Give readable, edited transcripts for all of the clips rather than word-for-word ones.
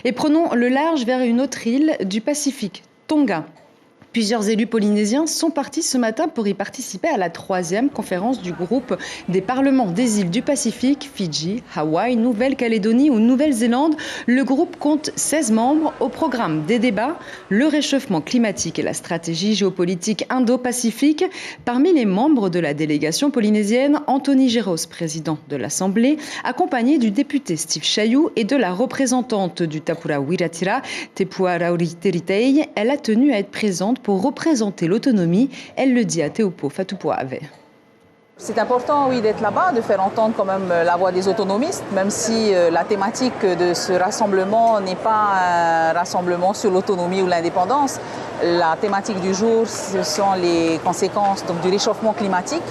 Et prenons le large vers une autre île du Pacifique, Tonga. Plusieurs élus polynésiens sont partis ce matin pour y participer à la 3e conférence du groupe des parlements des îles du Pacifique, Fidji, Hawaï, Nouvelle-Calédonie ou Nouvelle-Zélande. Le groupe compte 16 membres. Au programme des débats, le réchauffement climatique et la stratégie géopolitique indo-pacifique. Parmi les membres de la délégation polynésienne, Anthony Géros, président de l'Assemblée, accompagné du député Steve Chayou et de la représentante du Tapura Wiratira, Tepua Rauriteritei. Elle a tenu à être présente pour représenter l'autonomie. Elle le dit à Teopo Fatupuave. C'est important, oui, d'être là-bas, de faire entendre quand même la voix des autonomistes, même si la thématique de ce rassemblement n'est pas un rassemblement sur l'autonomie ou l'indépendance. La thématique du jour, ce sont les conséquences donc, du réchauffement climatique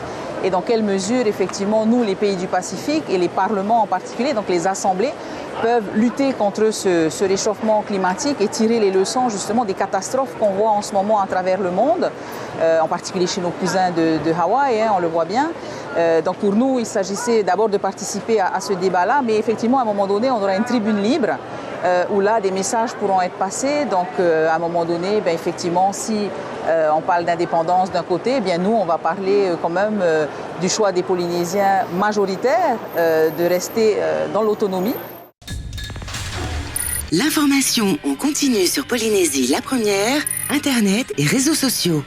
et dans quelle mesure, effectivement, nous, les pays du Pacifique et les parlements en particulier, donc les assemblées, peuvent lutter contre ce réchauffement climatique et tirer les leçons justement des catastrophes qu'on voit en ce moment à travers le monde, en particulier chez nos cousins de Hawaï, on le voit bien. Donc pour nous, il s'agissait d'abord de participer à ce débat-là, mais effectivement, à un moment donné, on aura une tribune libre où là, des messages pourront être passés. Donc à un moment donné, effectivement, si on parle d'indépendance d'un côté, nous, on va parler quand même du choix des Polynésiens majoritaires de rester dans l'autonomie. L'information en continu sur Polynésie la première, Internet et réseaux sociaux.